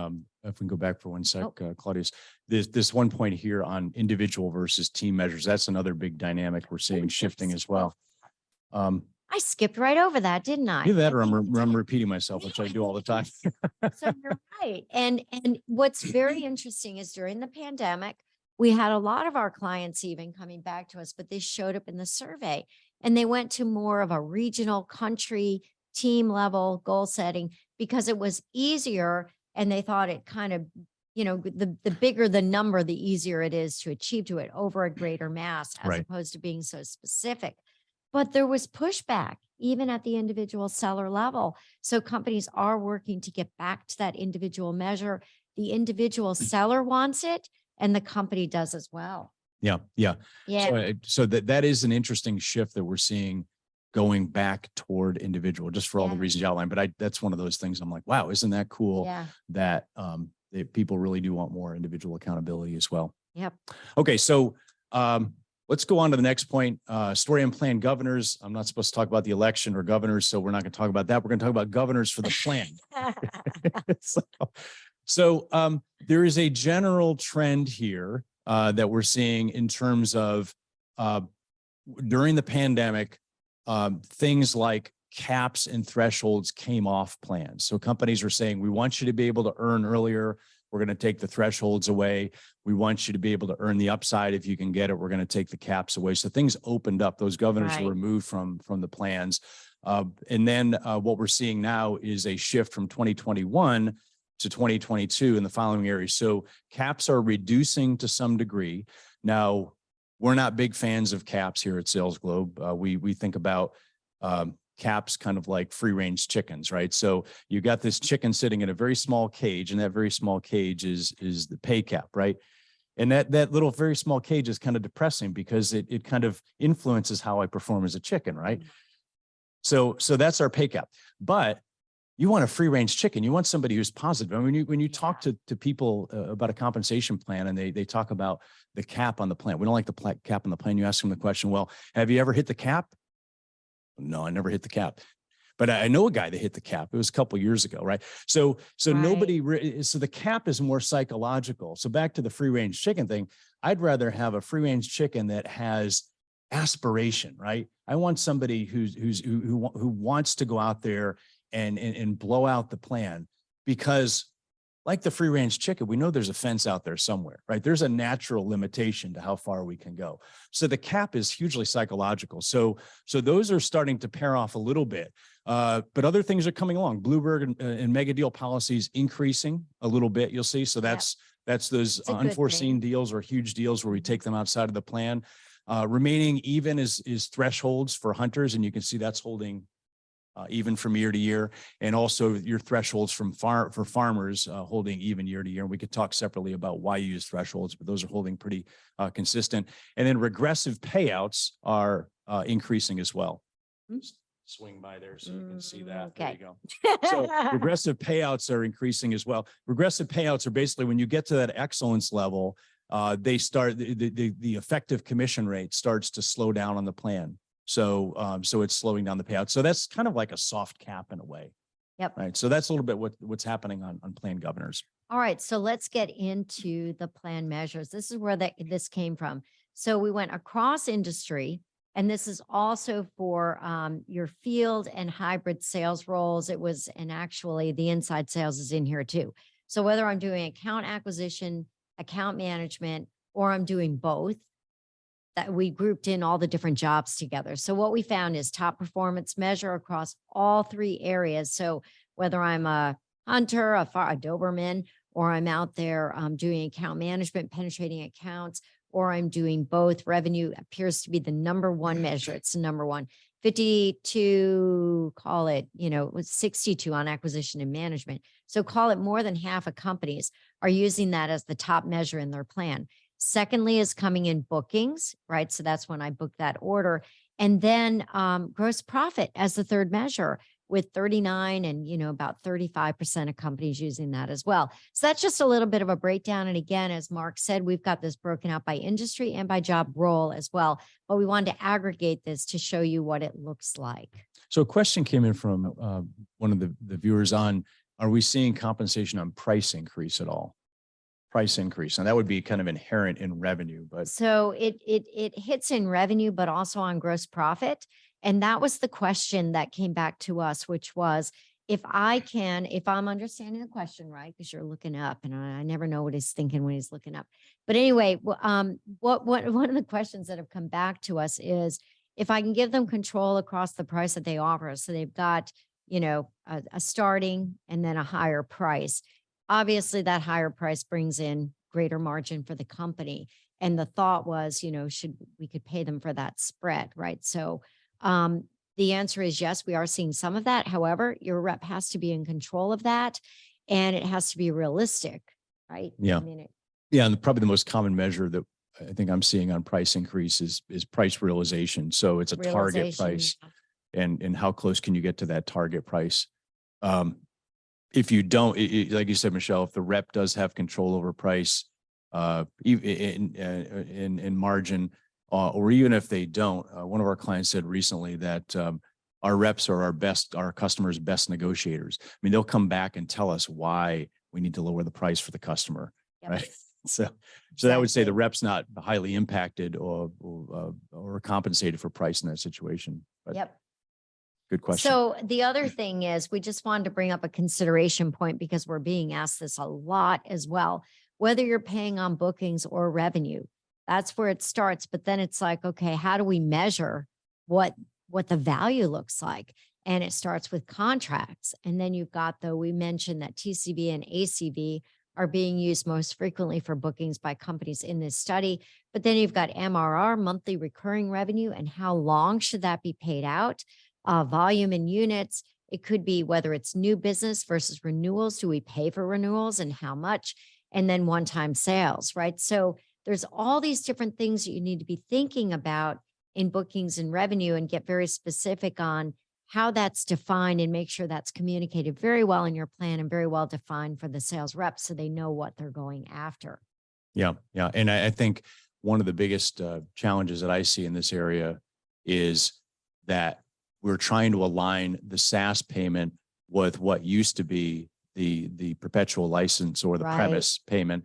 if we can go back for one sec, Claudius, this one point here on individual versus team measures. That's another big dynamic we're seeing shifting as well. I skipped right over that, didn't I? Either that or I'm repeating myself, which I do all the time. So you're right. And what's very interesting is during the pandemic, we had a lot of our clients even coming back to us, but they showed up in the survey and they went to more of a regional, country, team level goal setting because it was easier. And they thought it kind of, the bigger the number, the easier it is to achieve to it over a greater mass, as opposed to being so specific. But there was pushback even at the individual seller level. So companies are working to get back to that individual measure. The individual seller wants it and the company does as well. Yeah. So that is an interesting shift that we're seeing going back toward individual, just for all the reasons you outlined. But that's one of those things I'm like, wow, isn't that cool that people really do want more individual accountability as well. Yep. Okay. So let's go on to the next point. Story and plan governors. I'm not supposed to talk about the election or governors, so we're not going to talk about that. We're going to talk about governors for the plan. So there is a general trend here that we're seeing in terms of during the pandemic, things like caps and thresholds came off plans. So companies are saying, we want you to be able to earn earlier. We're going to take the thresholds away. We want you to be able to earn the upside. If you can get it, we're going to take the caps away. So things opened up. Those governors were removed from the plans. And then what we're seeing now is a shift from 2021 to 2022 in the following areas. So caps are reducing to some degree. Now, we're not big fans of caps here at Sales Globe. We think about caps kind of like free range chickens, right? So you got this chicken sitting in a very small cage, and that very small cage is the pay cap, right? And that little very small cage is kind of depressing because it kind of influences how I perform as a chicken, right? So that's our pay cap. But you want a free range chicken. You want somebody who's positive. I mean, when you talk to people about a compensation plan and they talk about the cap on the plan, we don't like the cap on the plan. You ask them the question, well, have you ever hit the cap? No, I never hit the cap. But I know a guy that hit the cap. It was a couple of years ago, right? So so the cap is more psychological. So back to the free range chicken thing, I'd rather have a free range chicken that has aspiration, right? I want somebody who wants to go out there and blow out the plan, because like the free range chicken, we know there's a fence out there somewhere, right? There's a natural limitation to how far we can go. So the cap is hugely psychological. So those are starting to pair off a little bit, but other things are coming along. Bluebird and mega deal policies increasing a little bit. You'll see. So that's those unforeseen deals or huge deals where we take them outside of the plan. Remaining even is thresholds for hunters, and you can see that's holding even from year to year, and also your thresholds for farmers holding even year to year. And we could talk separately about why you use thresholds, but those are holding pretty consistent. And then regressive payouts are increasing as well. Just swing by there so you can see that. Okay. There you go. So regressive payouts are increasing as well. Regressive payouts are basically when you get to that excellence level, they start the effective commission rate starts to slow down on the plan. So it's slowing down the payout. So that's kind of like a soft cap in a way. Yep. Right. So that's a little bit what's happening on plan governors. All right. So let's get into the plan measures. This is where this came from. So we went across industry, and this is also for your field and hybrid sales roles. And actually the inside sales is in here too. So whether I'm doing account acquisition, account management, or I'm doing both, that we grouped in all the different jobs together. So what we found is top performance measure across all three areas. So whether I'm a hunter, a Doberman, or I'm out there doing account management, penetrating accounts, or I'm doing both, revenue appears to be the number one measure. It's the number one. 52, call it, it was 62 on acquisition and management. So call it more than half of companies are using that as the top measure in their plan. Secondly is coming in bookings, right? So that's when I book that order. And then gross profit as the third measure, with 39 and, about 35% of companies using that as well. So that's just a little bit of a breakdown. And again, as Mark said, we've got this broken out by industry and by job role as well. But we wanted to aggregate this to show you what it looks like. So a question came in from one of the viewers on, are we seeing compensation on price increase at all? Price increase, and that would be kind of inherent in revenue, but so it hits in revenue, but also on gross profit. And that was the question that came back to us, which was, if I'm understanding the question right, because you're looking up, and I never know what he's thinking when he's looking up. But anyway, one of the questions that have come back to us is, if I can give them control across the price that they offer, so they've got a starting and then a higher price. Obviously, that higher price brings in greater margin for the company. And the thought was, we could pay them for that spread, right? So the answer is yes, we are seeing some of that. However, your rep has to be in control of that, and it has to be realistic, right? Yeah. And probably the most common measure that I think I'm seeing on price increase is price realization. So it's a target price, and how close can you get to that target price? If you don't, like you said, Michelle, if the rep does have control over price, in margin, or even if they don't, one of our clients said recently that our reps are our customers' best negotiators. I mean, they'll come back and tell us why we need to lower the price for the customer, Yep. right? So that would say the Exactly. rep's not highly impacted or compensated for price in that situation. But Yep. good question. So the other thing is, we just wanted to bring up a consideration point because we're being asked this a lot as well. Whether you're paying on bookings or revenue, that's where it starts. But then it's like, okay, how do we measure what the value looks like? And it starts with contracts. And then you've got, though, we mentioned that TCV and ACV are being used most frequently for bookings by companies in this study. But then you've got MRR, monthly recurring revenue, and how long should that be paid out? Volume in units. It could be whether it's new business versus renewals. Do we pay for renewals and how much? And then one-time sales, right? So there's all these different things that you need to be thinking about in bookings and revenue, and get very specific on how that's defined and make sure that's communicated very well in your plan and very well defined for the sales reps so they know what they're going after. Yeah. Yeah. And I think one of the biggest challenges that I see in this area is that we're trying to align the SaaS payment with what used to be the perpetual license or the Right. premise payment.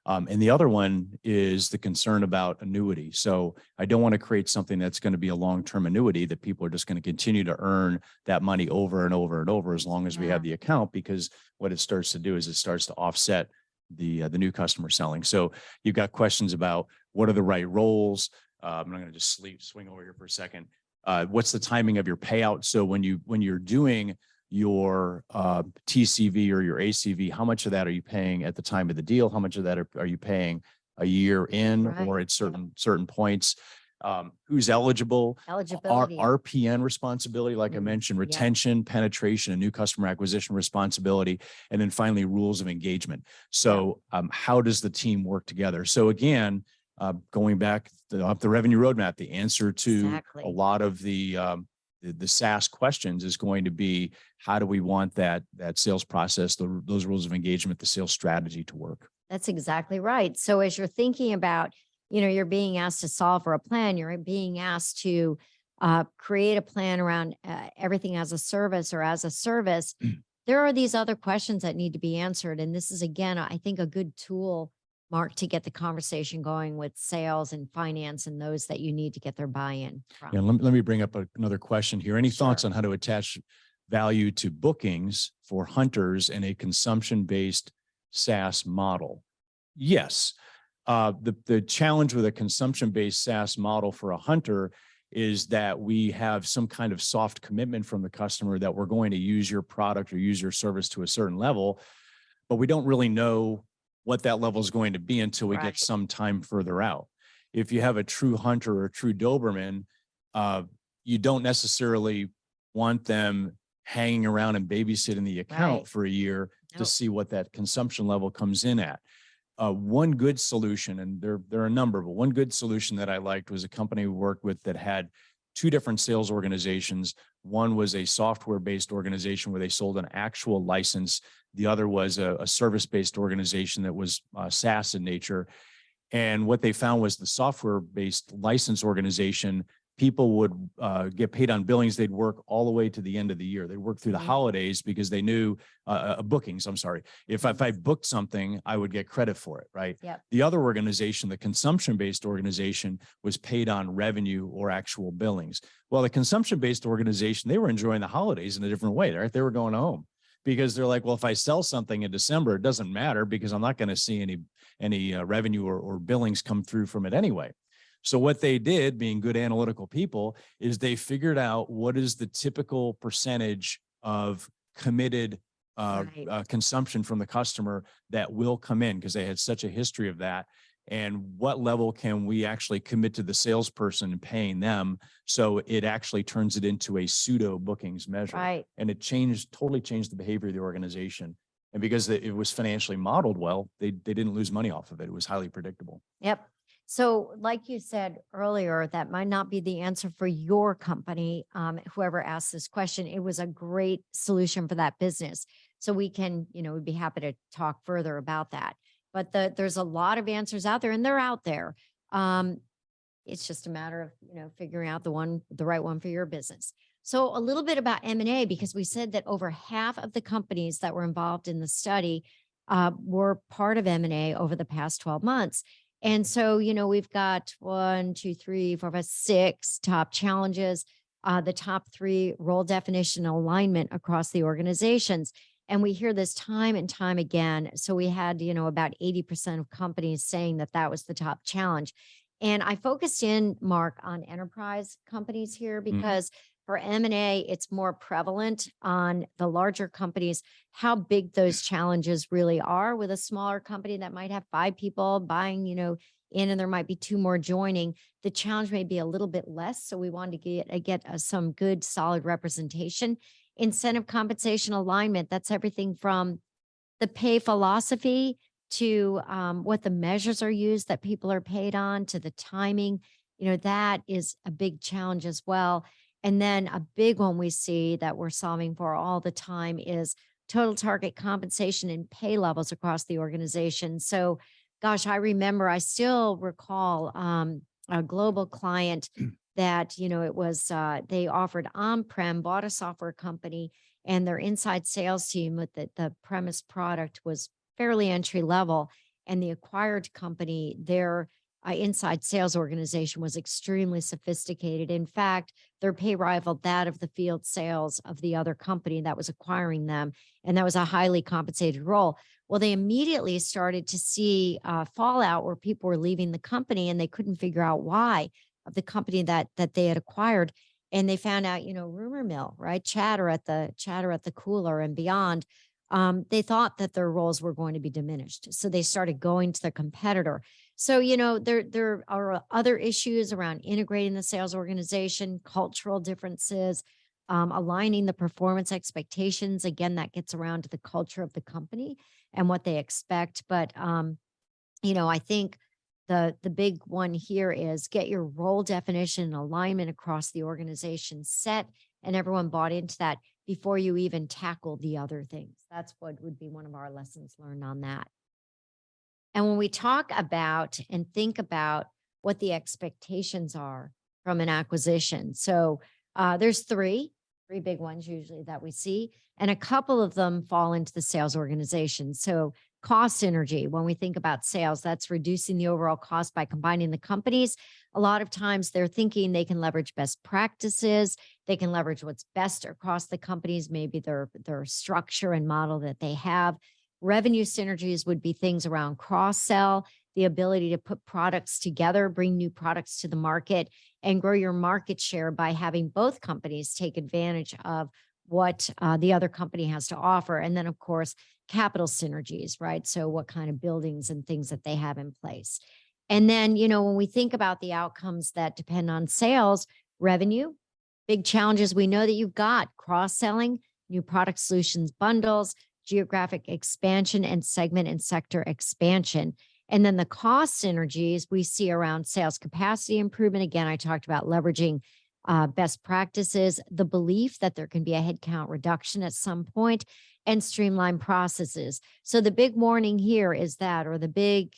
And the other one is the concern about annuity. So I don't want to create something that's going to be a long-term annuity that people are just going to continue to earn that money over and over and over as long as we have the account, because what it starts to do is it starts to offset the new customer selling. So you've got questions about what are the right roles. I'm going to just swing over here for a second. What's the timing of your payout? So when you're doing your TCV or your ACV, how much of that are you paying at the time of the deal? How much of that are you paying a year in or at certain points? Who's eligible? Eligibility. RPN responsibility, like I mentioned, retention, penetration, and new customer acquisition responsibility, and then finally rules of engagement. So how does the team work together? So again, going back up the revenue roadmap, the answer to a lot of the SaaS questions is going to be, how do we want that sales process, those rules of engagement, the sales strategy to work? That's exactly right. So as you're thinking about, you're being asked to solve for a plan, you're being asked to create a plan around everything as a service or as a service. There are these other questions that need to be answered. And this is, again, I think, a good tool, Mark, to get the conversation going with sales and finance and those that you need to get their buy-in from. Yeah, let me bring up another question here. Any thoughts on how to attach value to bookings for hunters in a consumption-based SaaS model? Yes. The challenge with a consumption-based SaaS model for a hunter is that we have some kind of soft commitment from the customer that we're going to use your product or use your service to a certain level, but we don't really know what that level is going to be until we get some time further out. If you have a true hunter or a true Doberman, you don't necessarily want them hanging around and babysitting the account for a year to see what that consumption level comes in at. One good solution, and there are a number, but one good solution that I liked was a company we worked with that had two different sales organizations. One was a software-based organization where they sold an actual license. The other was a service-based organization that was SaaS in nature. And what they found was the software-based license organization, people would get paid on billings. They'd work all the way to the end of the year. They'd work through the holidays because they knew bookings. I'm sorry. If I booked something, I would get credit for it, right? Yep. The other organization, the consumption-based organization, was paid on revenue or actual billings. Well, the consumption-based organization, they were enjoying the holidays in a different way, right? They were going home because they're like, well, if I sell something in December, it doesn't matter because I'm not going to see any revenue or billings come through from it anyway. So what they did, being good analytical people, is they figured out what is the typical percentage of committed consumption from the customer that will come in, because they had such a history of that. And what level can we actually commit to the salesperson and paying them so it actually turns it into a pseudo bookings measure. Right. And it totally changed the behavior of the organization. And because it was financially modeled well, they didn't lose money off of it. It was highly predictable. Yep. So like you said earlier, that might not be the answer for your company. Whoever asked this question, it was a great solution for that business. So we can, we'd be happy to talk further about that. But there's a lot of answers out there, and they're out there. It's just a matter of, figuring out the right one for your business. So a little bit about M&A, because we said that over half of the companies that were involved in the study were part of M&A over the past 12 months. And so, we've got 1, 2, 3, 4, 5, 6 top challenges, the top 3 role definition alignment across the organizations. And we hear this time and time again. So we had, about 80% of companies saying that that was the top challenge. And I focused in, Mark, on enterprise companies here because for M&A, it's more prevalent on the larger companies, how big those challenges really are. With a smaller company that might have 5 people buying, in, and there might be 2 more joining, the challenge may be a little bit less. So we wanted to get some good, solid representation. Incentive compensation alignment, that's everything from the pay philosophy to what the measures are used that people are paid on, to the timing. That is a big challenge as well. And then a big one we see that we're solving for all the time is total target compensation and pay levels across the organization. So, gosh, I still recall a global client that, it was, they offered on-prem, bought a software company, and their inside sales team with the premise product was fairly entry level. And the acquired company, their inside sales organization was extremely sophisticated. In fact, their pay rivaled that of the field sales of the other company that was acquiring them. And that was a highly compensated role. Well, they immediately started to see fallout where people were leaving the company and they couldn't figure out why, of the company that they had acquired. And they found out, rumor mill, right? Chatter at the cooler and beyond. They thought that their roles were going to be diminished. So they started going to the competitor. So, there are other issues around integrating the sales organization, cultural differences, aligning the performance expectations. Again, that gets around to the culture of the company and what they expect. But, I think the big one here is get your role definition and alignment across the organization set, and everyone bought into that before you even tackle the other things. That's what would be one of our lessons learned on that. And when we talk about and think about what the expectations are from an acquisition, so there's three big ones usually that we see, and a couple of them fall into the sales organization. So cost synergy, when we think about sales, that's reducing the overall cost by combining the companies. A lot of times they're thinking they can leverage best practices, they can leverage what's best across the companies, maybe their structure and model that they have. Revenue synergies would be things around cross-sell, the ability to put products together, bring new products to the market, and grow your market share by having both companies take advantage of what the other company has to offer. And then, of course, capital synergies, right? So what kind of buildings and things that they have in place. And then, when we think about the outcomes that depend on sales, revenue, big challenges. We know that you've got cross-selling, new product solutions bundles, geographic expansion, and segment and sector expansion. And then the cost synergies we see around sales capacity improvement. Again, I talked about leveraging best practices, the belief that there can be a headcount reduction at some point, and streamline processes. So the big warning here is that, or the big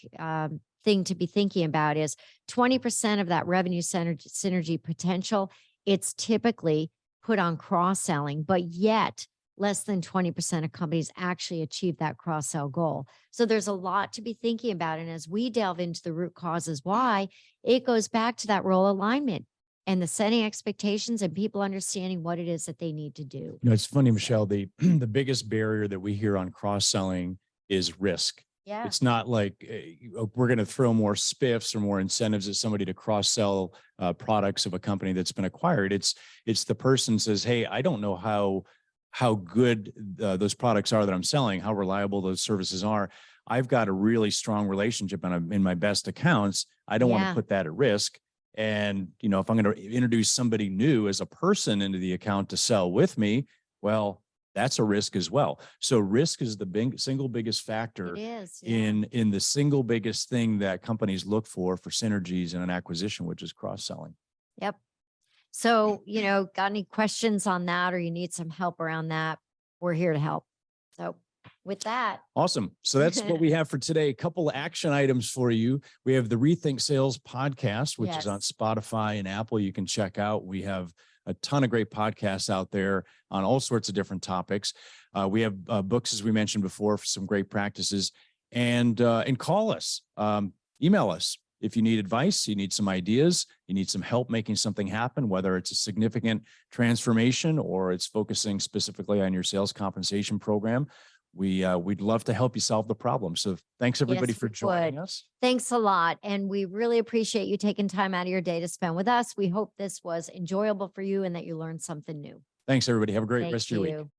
thing to be thinking about is 20% of that revenue synergy potential, it's typically put on cross-selling, but yet less than 20% of companies actually achieve that cross-sell goal. So there's a lot to be thinking about. And as we delve into the root causes why, it goes back to that role alignment and the setting expectations and people understanding what it is that they need to do. It's funny, Michelle, the biggest barrier that we hear on cross-selling is risk. Yeah. It's not like we're going to throw more spiffs or more incentives at somebody to cross-sell products of a company that's been acquired. It's the person says, hey, I don't know how good those products are that I'm selling, how reliable those services are. I've got a really strong relationship and I'm in my best accounts. I don't want to put that at risk. And, if I'm going to introduce somebody new as a person into the account to sell with me, well, that's a risk as well. So risk is the single biggest factor in the single biggest thing that companies look for synergies in an acquisition, which is cross-selling. Yep. So, got any questions on that, or you need some help around that? We're here to help. So with that, Awesome. So that's what we have for today. A couple of action items for you. We have the Rethink Sales podcast, which is on Yes. Spotify and Apple. You can check out. We have a ton of great podcasts out there on all sorts of different topics. We have books, as we mentioned before, for some great practices. And call us, email us. If you need advice, you need some ideas, you need some help making something happen, whether it's a significant transformation or it's focusing specifically on your sales compensation program, we'd love to help you solve the problem. So thanks everybody Yes, for we joining would. us. Thanks a lot. And we really appreciate you taking time out of your day to spend with us. We hope this was enjoyable for you and that you learned something new. Thanks everybody. Have a great Thank rest of your week. you.